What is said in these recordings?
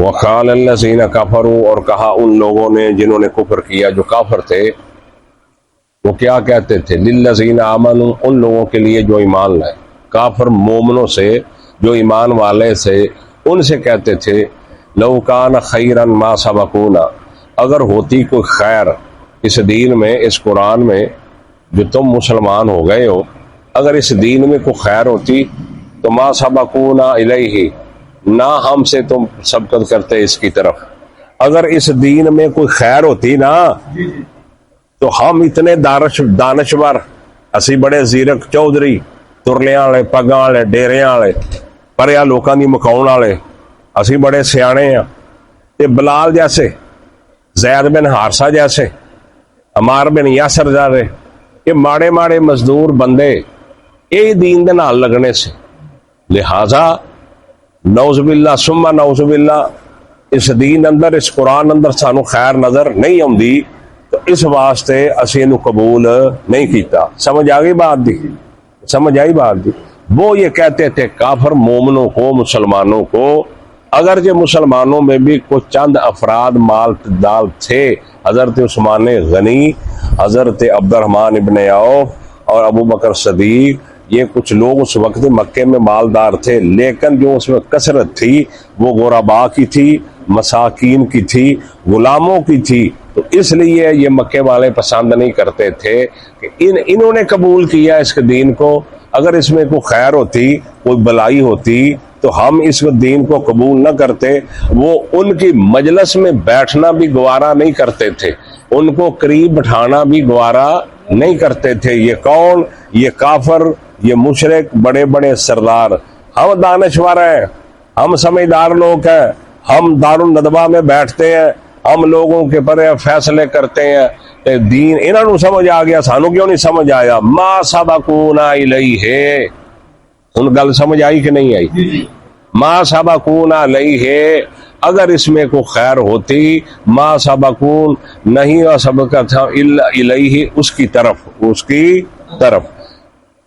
وقال الذین کفروا، اور کہا ان لوگوں نے جنہوں نے کفر کیا، جو کافر تھے، وہ کیا کہتے تھے؟ للذین آمنوا، ان لوگوں کے لیے جو ایمان لائے، کافر مومنوں سے جو ایمان والے سے، ان سے کہتے تھے لو کان خیرا ما سبقونا، اگر ہوتی کوئی خیر اس دین میں، اس قرآن میں جو تم مسلمان ہو گئے ہو، اگر اس دین میں کوئی خیر ہوتی تو ما سبقونا الیہ، نہ ہم سے تم سبقت کرتے اس کی طرف۔ اگر اس دین میں کوئی خیر ہوتی نا تو ہم اتنے دانشور، اسی بڑے زیرک چودھری، ترلیاں والے، پگاں والے، ڈیریاں والے، پریا لوکاں دی مکاؤن والے، اسی بڑے سیانے ہیں، یہ بلال جیسے، زید بن حارثہ جیسے، عمار بن یاسر جیسے، یہ ماڑے ماڑے مزدور بندے یہ دین دے نال لگنے سے، لہذا نعوذ باللہ ثم نعوذ باللہ اس دین اندر، اس قرآن اندر سانو خیر نظر نہیں آندی، تو اس واسطے اسی انہوں قبول نہیں کیتا۔ سمجھ آ گئی بات دی؟ سمجھ آئی بات دی؟ وہ یہ کہتے تھے کافر مومنوں کو، مسلمانوں کو، اگرچہ مسلمانوں میں بھی کچھ چند افراد مال دال تھے، حضرت عثمان غنی، حضرت عبد الرحمن ابن عوف اور ابو بکر صدیق، یہ کچھ لوگ اس وقت مکے میں مالدار تھے، لیکن جو اس میں کثرت تھی وہ غرباء کی تھی، مساکین کی تھی، غلاموں کی تھی، تو اس لیے یہ مکے والے پسند نہیں کرتے تھے کہ انہوں نے قبول کیا اس کے دین کو، اگر اس میں کوئی خیر ہوتی، کوئی بلائی ہوتی تو ہم اس دین کو قبول نہ کرتے۔ وہ ان کی مجلس میں بیٹھنا بھی گوارا نہیں کرتے تھے، ان کو قریب بٹھانا بھی گوارا نہیں کرتے تھے۔ یہ کون؟ یہ کافر، یہ مشرک، بڑے بڑے سردار۔ ہم دانشور ہیں، ہم سمجھدار لوگ ہیں، ہم دارالندوہ میں بیٹھتے ہیں، ہم لوگوں کے پر فیصلے کرتے ہیں، دین انہوں نے سمجھ آ گیا، سانو کیوں نہیں سمجھ آیا؟ ما سبقونا الیہ، ان گل سمجھ آئی کہ نہیں آئی؟ ما سبقونا الیہ، اگر اس میں کوئی خیر ہوتی، ما سبقون، نہیں سبقا تھا الیہ، اس کی طرف، اس کی طرف۔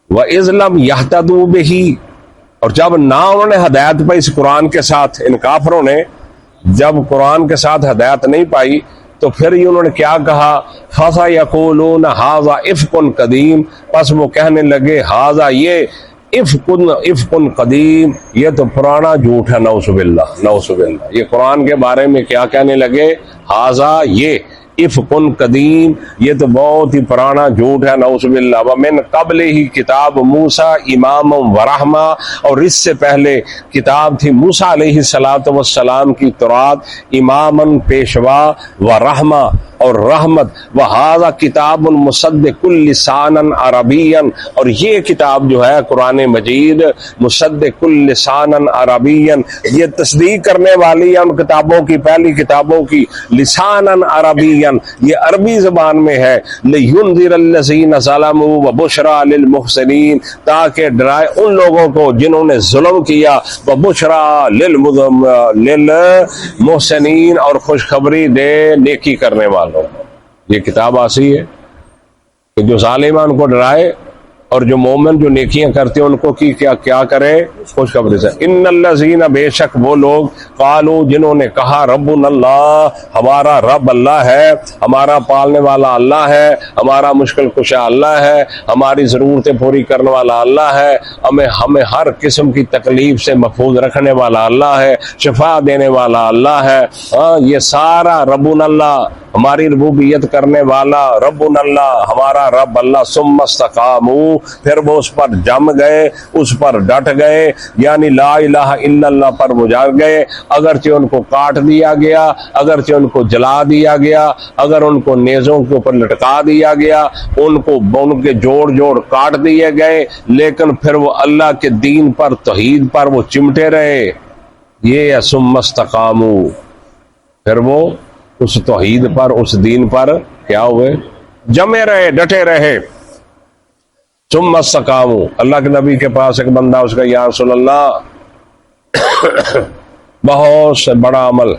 وَإِذْ لَمْ يَهْتَدُوا بِهِ، اور جب نہ انہوں نے ہدایت پائی اس قرآن کے ساتھ، ان کافروں نے جب قرآن کے ساتھ ہدایت نہیں پائی تو پھر یہ انہوں نے کیا کہا؟ فَسَيَقُولُونَ هَذَا إِفْكٌ قَدِيمٌ، پس وہ کہنے لگے ہاذا، یہ افکن قدیم، یہ تو پرانا جھوٹ ہے، نعوذ باللہ، نعوذ باللہ۔ یہ قرآن کے بارے میں کیا کہنے لگے؟ ہاذا، یہ افکن قدیم، یہ تو بہت ہی پرانا جھوٹ ہے، نعوذ باللہ۔ ومن قبل ہی کتاب موسیٰ امام و رحمہ، اور اس سے پہلے کتاب تھی موسیٰ علیہ السلام کی تورات، امامن، پیشوا، و رحمہ، اور رحمت، وہذا کتاب مصدق لسانا عربیا، اور یہ کتاب جو ہے قرآن مجید مصدق لسانا عربیا، یہ تصدیق کرنے والی ہے ان کتابوں کی، پہلی کتابوں کی، لسانا عربیا، یہ عربی زبان میں ہے، لینذر الذین ظلموا وبشرى للمحسنین، تاکہ ڈرائے ان لوگوں کو جنہوں نے ظلم کیا، وبشرى للمحسنین، اور خوشخبری دے نیکی کرنے والوں۔ یہ کتاب ایسی ہے کہ جو ظالمان کو ڈرائے، اور جو مومن جو نیکیاں کرتے ہیں ان کو کی کیا کرے؟ خوشخبری سے۔ ان الذین، بے شک وہ لوگ، قالوا، جنہوں نے کہا، ربنا اللہ، ہمارا رب اللہ ہے، ہمارا پالنے والا اللہ ہے، ہمارا مشکل کشا اللہ ہے، ہماری ضرورتیں پوری کرنے والا اللہ ہے، ہمیں ہر قسم کی تکلیف سے محفوظ رکھنے والا اللہ ہے، شفا دینے والا اللہ ہے، ہاں، یہ سارا ربنا اللہ، ہماری ربوبیت کرنے والا ربنا اللہ، ہمارا رب اللہ، ثم استقاموا، پھر وہ اس پر جم گئے، اس پر ڈٹ گئے، یعنی لا الہ الا اللہ پر وہ جا گئے، اگرچہ ان کو کاٹ دیا گیا، اگرچہ ان کو جلا دیا گیا، اگر ان کو نیزوں کے اوپر لٹکا دیا گیا، ان کے جوڑ کاٹ دیے گئے، لیکن پھر وہ اللہ کے دین پر، توحید پر وہ چمٹے رہے۔ یہ ہے ثم استقاموا، پھر وہ اس توحید پر، اس دین پر کیا ہوئے؟ جمے رہے، ڈٹے رہے۔ ثم استقاموا، اللہ کے نبی کے پاس ایک بندہ، اس کا یا رسول اللہ بہت سے بڑا عمل،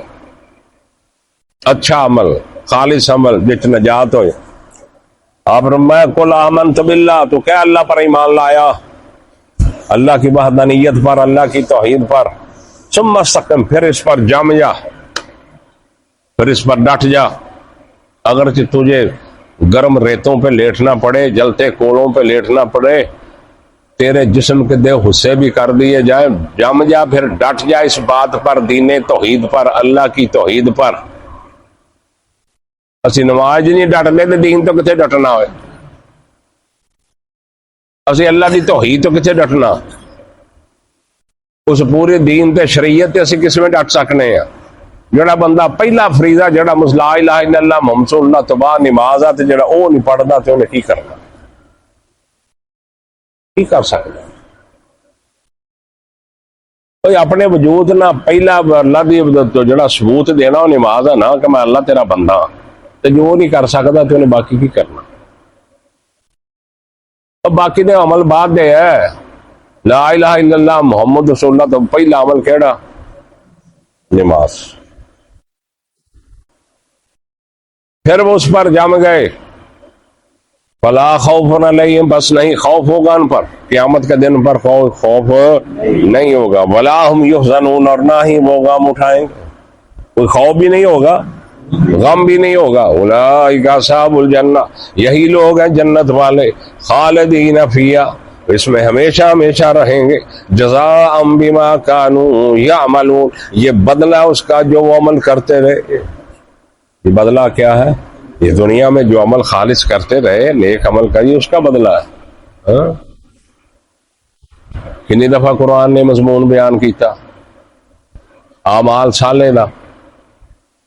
اچھا عمل، خالص عمل جس نجات ہوئے، آپ فرمایا قل آمنت باللہ، تو کیا اللہ پر ایمان لایا، اللہ کی وحدانیت پر، اللہ کی توحید پر، ثم استقم، پھر اس پر جم جا، پھر اس پر ڈٹ جا، اگرچہ تجھے گرم ریتوں پہ لیٹنا پڑے، جلتے کوڑوں پہ لیٹنا پڑے، تیرے جسم کے دے حصے بھی کر دیے جائے، جم جا، پھر ڈٹ جا اس بات پر، دین توحید پر، اللہ کی توحید پر۔ اسی نماز نہیں ڈٹ لے تو دین تو کتنے ڈٹنا ہوئے، اسی اللہ کی توحید تو کتنے ڈٹنا، اس پورے دین تے شریعت تے اسی کس میں ڈٹ سکنے ہیں؟ جڑا بندہ پہلا فریضہ جڑا لا الہ الا اللہ محمد رسول اللہ تو بعد نماز آ تے جڑا وہ نہیں پڑھدا تے انہیں کی کرنا، کی کر سکتا؟ کوئی اپنے وجود نہ پہلا اللہ دی جڑا ثبوت دینا وہ نماز ہے نا کہ میں اللہ تیرا بندہ ہاں، تے جو نہیں کر سکتا تو انہیں باقی کی کرنا؟ اب باقی دے عمل بعد دے ہے، لا الہ الا اللہ محمد رسول اللہ تو پہلا عمل کیڑا؟ نماز۔ پھر وہ اس پر جم گئے، فلا خوف علیہم، بس نہیں خوف ہوگا ان پر، قیامت کے دن پر خوف نہیں ہوگا، ولا ہم یحزنون، اور نہ ہی وہ غم اٹھائیں گے، کوئی خوف بھی نہیں ہوگا، غم بھی نہیں ہوگا۔ اولئک اصحاب الجنہ، یہی لوگ ہیں جنت والے، خالدین فیہا، اس میں ہمیشہ ہمیشہ رہیں گے، جزاء بما کانوا یعملون، یہ بدلہ اس کا جو وہ عمل کرتے رہے۔ یہ بدلہ کیا ہے؟ یہ دنیا میں جو عمل خالص کرتے رہے، نیک عمل کا، یہ اس کا بدلہ ہے۔ کتنی دفعہ قرآن نے مضمون بیان کیتا اعمال صالح دا،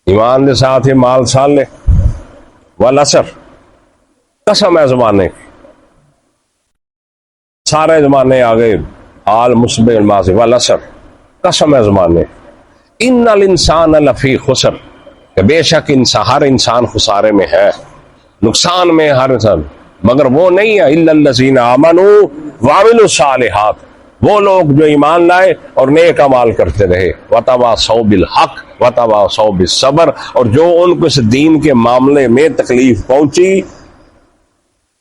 ایمان دے ساتھ ہی مال صالح، والعصر، قسم ہے زمانے کی، سارے زمانے آگئے، آل مصبح الماضی، والعصر، قسم ہے زمانے، ان الانسان لفی خسر، کہ بے شک ہر انسان خسارے میں ہے، نقصان میں ہر انسان، مگر وہ نہیں ہے الا الذین آمنوا وعملوا الصالحات، وہ لوگ جو ایمان لائے اور نیک اعمال کرتے رہے، وتواصوا بالحق وتواصوا بالصبر، اور جو ان کو اس دین کے معاملے میں تکلیف پہنچی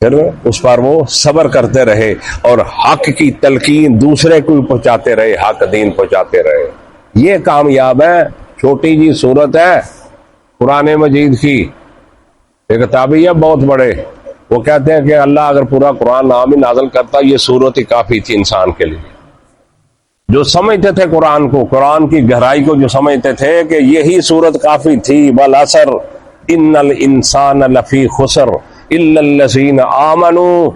پھر اس پر وہ صبر کرتے رہے اور حق کی تلقین دوسرے کو پہنچاتے رہے، حق دین پہنچاتے رہے، یہ کامیاب ہے۔ چھوٹی جی صورت ہے قرآن مجید کی، ایک تابعی ہے بہت بڑے، وہ کہتے ہیں کہ اللہ اگر پورا قرآن نام ہی نازل کرتا یہ صورت ہی کافی تھی انسان کے لیے۔ جو سمجھتے تھے قرآن کو، قرآن کی گہرائی کو جو سمجھتے تھے کہ یہی صورت کافی تھی، والعصر ان الانسان لفی خسر الا الذین آمنوا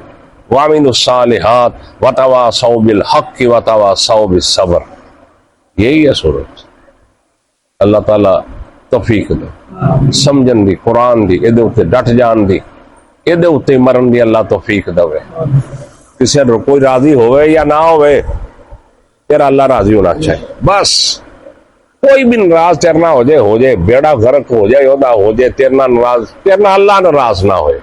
وعملوا الصالحات وتواصوا بالحق وتواصوا بالصبر، یہی ہے صورت۔ اللہ تعالیٰ توفیق دے، سمجھن دی، قرآن دی، ادھے اتے ڈٹ جان دی، ادھے اتے مرن دی اللہ توفیق دے۔ کسی کوئی راضی ہوئے یا نہ ہوئے، تیرا اللہ راضی ہونا چاہیے، بس کوئی بھی ناراض تیرنا ہو جائے، بیڑا غرق ہو جائے، یودا ہو جائے، تیرنا اللہ ناراض نہ ہوئے،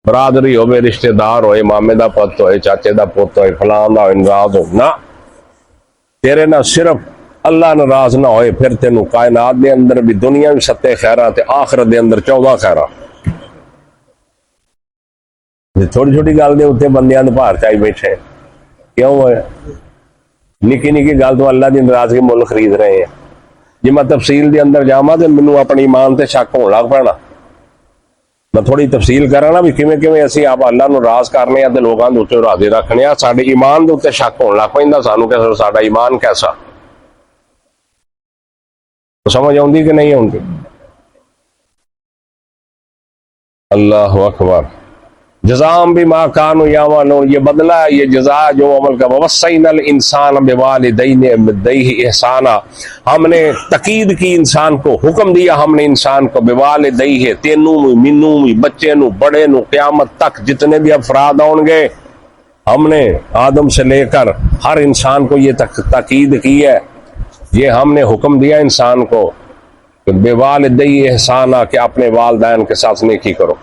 برادری ہوئے، رشتہ دار ہوئے، مامے دا پت ہوئے، چاچے دا پت ہوئے، فلان دا ناراض ہو نہ، تیرے نہ صرف اللہ ناراض نہ ہوئے، پھر تینوں کائنات دے اندر بھی دنیا بھی ستے خیرہ تے آخرت دے اندر 14 خیرہ۔ چھوٹی چھوٹی گل دے اتنے بندیاں دے بھار چائی بیٹھے، کیوں ہے؟ نکی نکی گل تو اللہ دی ناراضگی مول خرید رہے ہیں۔ جی میں تفصیل دے اندر جاواں تے مینوں اپنی ایمان تے شک ہون لگ پینا، میں تھوڑی تفصیل کراں نا بھی کیویں کیویں اسی آپ اللہ نو راض کرنے تے لوکاں دے اوتے راضی رکھنے، ساڈے ایمان دے اوتے شک ہون لگ پیندا سانوں کہ ساڈا ایمان کیسا، سمجھ آؤندی کہ نہیں آؤندی؟ اللہ اکبر۔ جزام بما کانوا یعملون، یہ بدلہ ہے، یہ جزا جو عمل کا۔ ووصینا الانسان بوالدیہ احسانا، ہم نے تاکید کی انسان کو، حکم دیا ہم نے انسان کو، بوالدیہ، تینوں منوں بچے نو، بڑے نو، قیامت تک جتنے بھی افراد ہوں گے، ہم نے آدم سے لے کر ہر انسان کو یہ تاکید کی ہے، یہ ہم نے حکم دیا انسان کو کہ بوالدیہ احسانا، کہ اپنے والدین کے ساتھ نیکی کرو،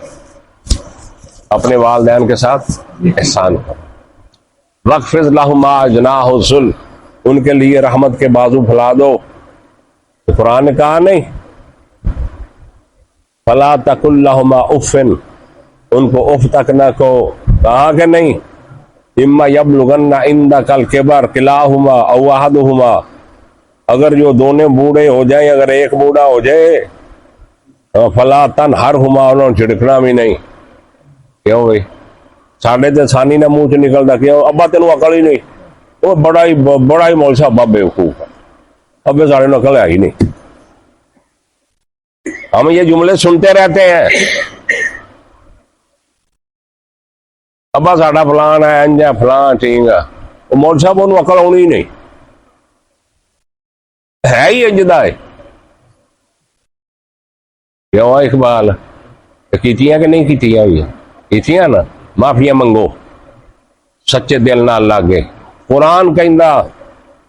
اپنے والدین کے ساتھ احسان کرو۔ وَاخْفِضْ لَهُمَا جَنَاحَ الذُّلِّ، ان کے لیے رحمت کے بازو پھیلا دو۔ قرآن نے کہا نہیں فَلَا تَقُلْ لَهُمَا اُفٍّ، ان کو اف تک نہ کہو، کہا کہ نہیں اما یبلغن عندک الکبر کلاہما او احدہما، اگر جو دونوں بوڑھے ہو جائیں، اگر ایک بوڑھا ہو جائے فلا تنہرہما، انہوں نے چھڑکنا بھی نہیں. کیوں بھائی ساڈے تے سانی نہ منہ چ نکلدا کیوں ابا تینوں عقل ہی نہیں، وہ بڑا ہی مول صاحب بے وقوف ہے، ابے ساڑے نو عقل ہے ہی نہیں. ہم یہ جملے سنتے رہتے ہیں، ابا ساڈا فلان ہے انج ہے فلان ٹھیک ہے، وہ مول صاحب انہوں عقل ہونی ہی نہیں ہے ہی انجدا ہے. کیوں اقبال کیتیاں کہ نہیں کیتیاں ہوئی کیتیاں نا، معافیا منگو سچے دل نال لاگے. قرآن کہندا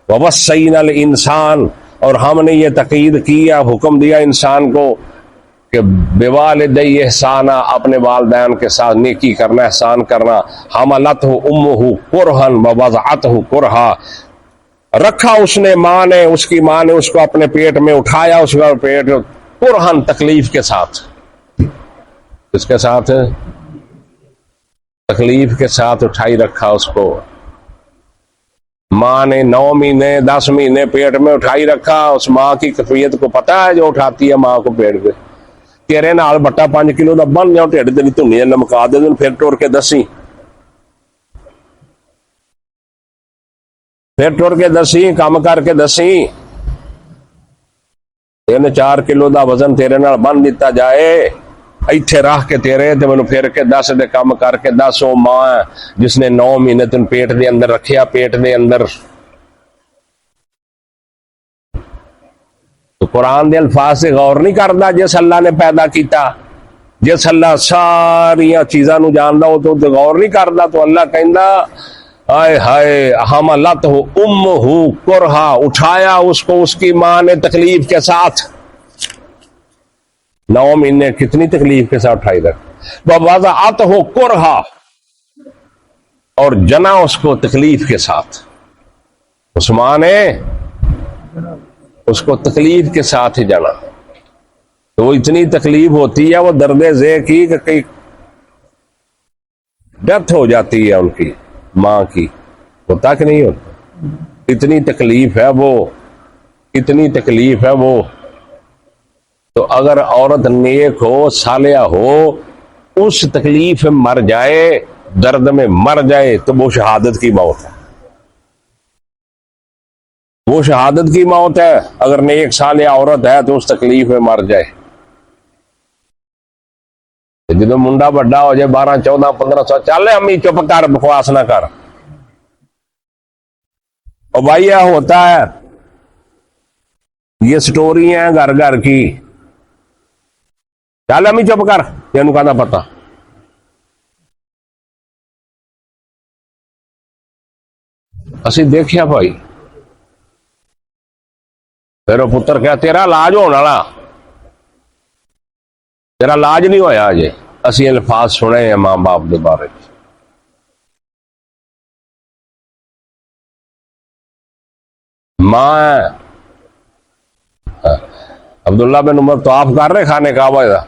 ووصینا الانسان، اور ہم نے یہ تقید کیا، حکم دیا انسان کو کہ بوالدی احسانا، اپنے والدین کے ساتھ نیکی کرنا، احسان کرنا. حملتہ امہ کرہا ووضعتہ کرہا، رکھا اس نے ماں نے، اس کی ماں نے اس کو اپنے پیٹ میں اٹھایا، اس کا پیٹ کرہن تکلیف کے ساتھ. اس کے ساتھ تکلیف کے ساتھ اٹھائی رکھا اس کو. ماں نے 9 مہینے 10 مہینے پیٹ میں اٹھائی رکھا. اس ماں کی کیفیت کو پتا ہے جو اٹھاتی ہے ماں کو پیٹ پہ. تیرے نال بٹا 5 کلو دا بن جاؤ ٹھڈ تیری دھنی لمکا دے دن، پھر ٹر کے دسی، پھر ٹر کے دسی، کام کر کے دسی. 3-4 کلو دا وزن تیرے نال بن دیتا جائے، ایتھے رکھ کے تیرے تے مینوں پھر کے دس دے کام کر کے دس. او ماں جس نے 9 مہینے تن پیٹ دے اندر رکھیا، پیٹ دے اندر. تو قرآن دے الفاظ سے غور نہیں کردا جس اللہ نے پیدا کیتا، جس اللہ ساری چیزاں نو جاندا ہو تو غور نہیں کردا. تو اللہ کہندا ہائے ہائے حملتہ امہ کرہا، اٹھایا اس کو اس کی ماں نے تکلیف کے ساتھ. 9 مہینے کتنی تکلیف کے ساتھ اٹھائی رکھ. ووضعتہ کرہا، اور جنا اس کو تکلیف کے ساتھ. اس ماں نے اس کو تکلیف کے ساتھ ہی جنا. تو وہ اتنی تکلیف ہوتی ہے، وہ درد ذے کی کہ کئی ڈیتھ ہو جاتی ہے ان کی ماں کی، ہوتا کہ نہیں ہوتا. اتنی تکلیف ہے وہ، اتنی تکلیف ہے وہ. تو اگر عورت نیک ہو، صالحہ ہو، اس تکلیف میں مر جائے، درد میں مر جائے، تو وہ شہادت کی موت ہے. وہ شہادت کی موت ہے. اگر نیک صالحہ عورت ہے تو اس تکلیف میں مر جائے. جدو منڈا بڑا ہو جائے 12 14 15 سال، چل امی چپ کر، بکواس نہ کر. اور بھائی یہ ہوتا ہے، یہ سٹوری ہیں گھر گھر کی. چل امی چپ کر، تینوں کہنا پتا. اسی دیکھیا بھائی. پھر وہ پتر کہا تیرا علاج ہونے والا، تیرا علاج نہیں ہویا اجے. اسی الفاظ سنے ہیں ماں باپ کے بارے. ماں عبداللہ بن عمر طواف کر رہے خانے کعبہ دا،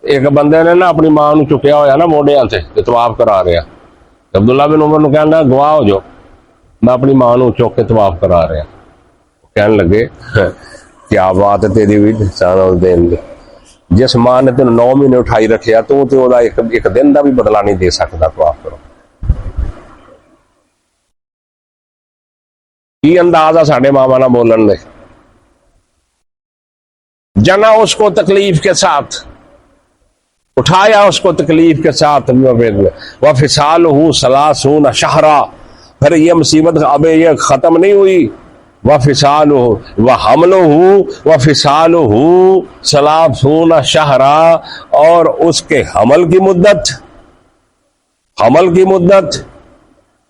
ایک بندے نے نا اپنی ماں نو چکیا ہوا نا موڈیاں تے طواف کرا رہا. عبداللہ بن عمر نو کہنا گواہ ہو جو، میں اپنی ماں نو چک کے طواف کرا رہا. کہنے لگے کیا بات ہے تیری بھی دین دی. جس ماں نے تین 9 مہینے اٹھائی رکھیا تو وہ ایک دن دا بھی بدلہ نہیں دے سکتا. طواف کرو کی انداز ہے ساڈے ماما نہ بولن دے. جنا اس کو تکلیف کے ساتھ، اٹھایا اس کو تکلیف کے ساتھ. وفصالہ 30 شہرا، پھر یہ مصیبت اب یہ ختم نہیں ہوئی. وفصالہ وحملہ وفصالہ 30 شہرا، اور اس کے حمل کی مدت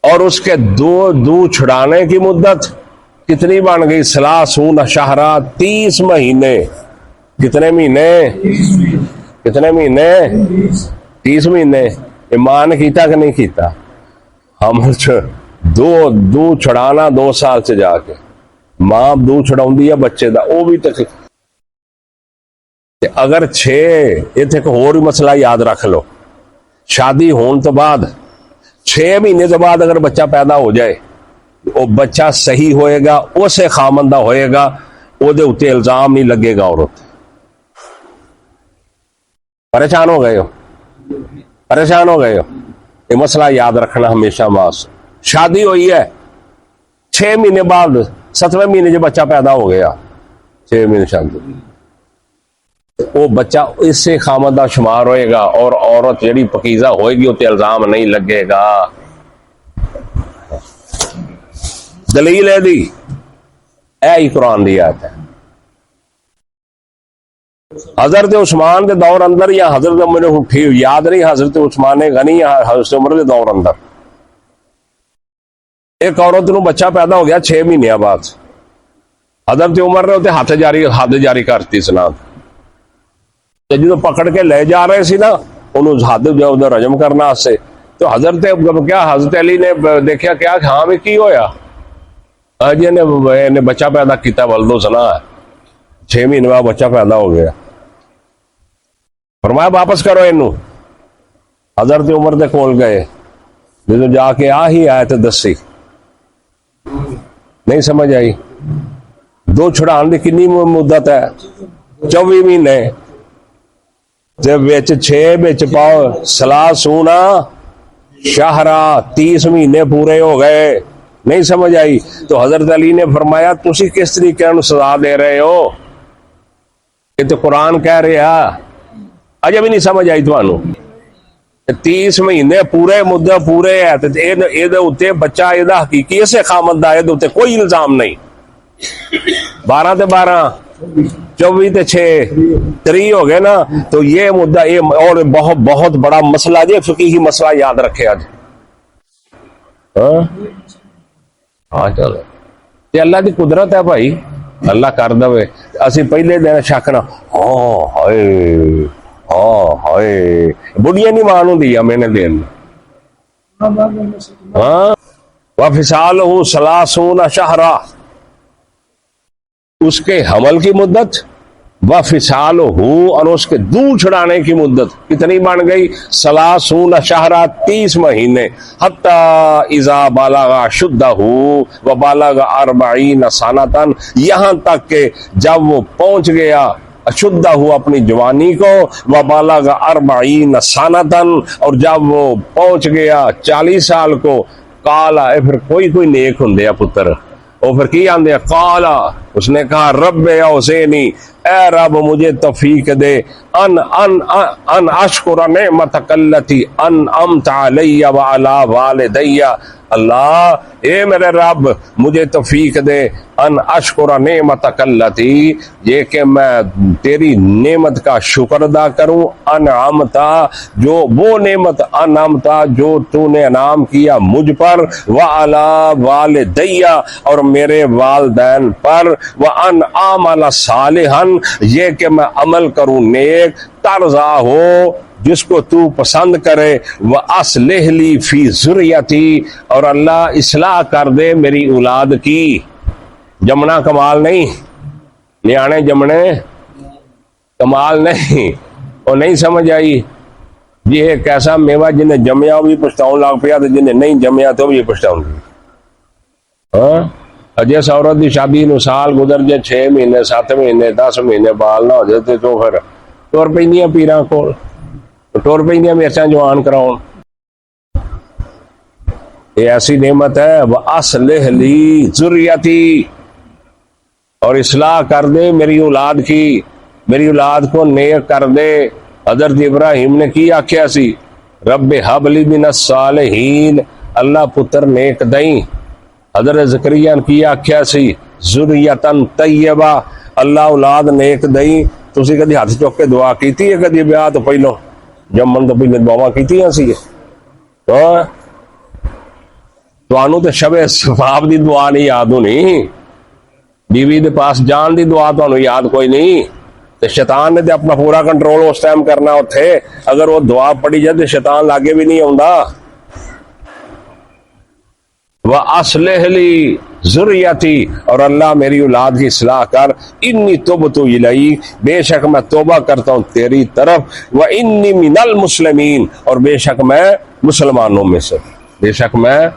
اور اس کے دو چھڑانے کی مدت کتنی بن گئی؟ 30 شہرا، 30 مہینے. کتنے مہینے؟ 30 مہینے. ایمان کیتا کہ نہیں کیتا؟ حمل دو چھڑانا 2 سال سے جا کے ماں دو چھڑاؤندی ہے بچے دا، وہ بھی تک. اگر 6 ایک اور مسئلہ یاد رکھ لو، شادی ہون تو بعد 6 مہینے کے بعد اگر بچہ پیدا ہو جائے وہ بچہ صحیح ہوئے گا، اسے خامندہ ہوئے گا، وہ دے اتے الزام نہیں لگے گا عورت۔ پریشان ہو گئے ہو؟ پریشان ہو گئے ہو؟ یہ مسئلہ یاد رکھنا ہمیشہ ماس۔ شادی ہوئی ہے 6 مہینے بعد 7ویں مہینے جو بچہ پیدا ہو گیا، 6 مہینے شادی، وہ بچہ اس سے خامندہ شمار ہوئے گا، اور عورت جڑی پکیزہ ہوئے گی اسے الزام نہیں لگے گا۔ دلیل ہے دی اے ہی قرآن دی آیت ہے۔ حضرت عثمان کے دور اندر، یا حضرت مجھے ٹھیک یاد نہیں، حضرت عثمان غنی یا حضرت عمر کے دور اندر ایک عورت نو بچہ پیدا ہو گیا 6 مہینے بعد۔ حضرت عمر نے اسے حد جاری کرتی سنا، جدو پکڑ کے لے جا رہے سی نا انہوں حد جو ادھر رجم کرنا سے، تو حضرت علی نے دیکھا کیا ہاں میں کی ہویا جی نے بچہ پیدا کیتا، ولدو سنا ہے 6 مہینے بعد بچہ پیدا ہو گیا۔ فرمایا واپس کرو اینو۔ حضرت عمر دے کول گئے، جدو جا کے ہی آئے تو دسی نہیں سمجھ آئی۔ دو چھڑان دی کنی مدت ہے؟ 24 مہینے، جب بچ 6 بچ پاؤ سلاسونا شہرا 30 مہینے پورے ہو گئے، نہیں سمجھ آئی۔ تو حضرت علی نے فرمایا تسی کس طریقے انہوں سزا دے رہے ہو، یہ تو قرآن کہہ رہا اجے بھی نہیں سمجھ آئی تمہوں۔ 30 مہینے پورے مدت پورے ہے تے اے اوتے بچہ اے دا حقیقی اسے خامندہ اے اوتے کوئی الزام نہیں۔ 12 تے 12 24 تے 6 3 ہو گئے نا، تو یہ مدعا یہ اور بہت بہت بڑا مسئلہ جی، فقہی مسئلہ یاد رکھے آج۔ ہاں چلو یہ اللہ کی قدرت ہے بھائی، اللہ کر دے۔ اسی پہلے دن شک نہ ہائے ہائے بڑھیا نہیں مانوں دیا میں نے دین ہاں وفصالہ 30 شہرا، اس کے حمل کی مدت، وفصالہ اور اس کے دودھ چھڑانے کی مدت کتنی بن گئی؟ 30 شہرا 30 مہینے، حتی اذا بالغ شدہ وبالغ 40 سنۃ، یہاں تک کہ جب وہ پہنچ گیا اشدہ ہوا اپنی جوانی کو، وبالغ 40 سنۃ، اور جب وہ پہنچ گیا 40 سال کو، قالا پھر کوئی نیک ہندے پتر وہ پھر کی آندے قالا اس نے کہا رب اوزعنی، اے رب مجھے توفیق دے، ان اشکر نعمتک التی انعمت علی وعلی والدی، اللہ اے میرے رب مجھے توفیق دے، ان اشکر نعمتک التی، یہ کہ میں تیری نعمت کا شکر ادا کروں، انعمتا جو وہ نعمت انعمتا جو تو نے انعام کیا مجھ پر، وعلی والدی اور میرے والدین پر، وان اعمل صالحا یہ کہ میں عمل کروں نیک، ترضا ہو جس کو تو پسند کرے، وَأَصْلِحْ لِي فِي ذُرِّيَّتِي اور اللہ اصلاح کر دے میری اولاد کی۔ جمنا کمال نہیں، نیانے جمنے کمال نہیں، اور نہیں سمجھ آئی یہ ایک ایسا میوہ جنہیں جمیا بھی پچھتاؤں لگ پیا، تو جنہیں نہیں جمیا تو بھی پچھتاؤں گی۔ ہاں جس عورت کی شادی نو سال گزر جائے، 6 مہینے 7 مہینے 10 مہینے بال نہ ہو جاتے، تو پھر ٹور پہ پیراں کو ٹور پہ مرچاں جوان کراؤ۔ یہ ایسی نعمت ہے، وَأَصْلِحْ لِي ذُرِّيَّتِي اور اصلاح کر دے میری اولاد کی، میری اولاد کو نیک کر دے۔ حضرت ابراہیم نے کی آکھیا سی رب ہب لی من الصالحین، اللہ پتر نیک دیں۔ حضرت زکریا نے کی آکھیا سی ذریۃ طیبہ، اللہ اولاد نیک دیں۔ تسی کدی ہاتھ چک کے دعا کیتی ہے کدی بیاہ تو پہلو جمن تو پہلے دعا کیتی سی؟ تو تے شب ثواب دی دعا نہیں یاد ہونی، بیوی دے پاس جان دی دعا تو یاد کوئی نہیں، تے شیطان نے تے اپنا پورا کنٹرول اس ٹائم کرنا اتھے، اگر وہ دعا پڑھی جائے تو شیطان لاگے بھی نہیں آوندا۔ وَأَصْلِحْ لِي ذُرِّيَّتِي اور اللہ میری اولاد کی اصلاح کر، انی تبت الیک بے شک میں توبہ کرتا ہوں تیری طرف، وَإِنِّي مِنَ الْمُسْلِمِينَ اور بے شک میں مسلمانوں میں سے۔ بے شک میں،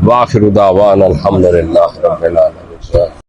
وآخر دعوانا الحمدللہ رب العالمین۔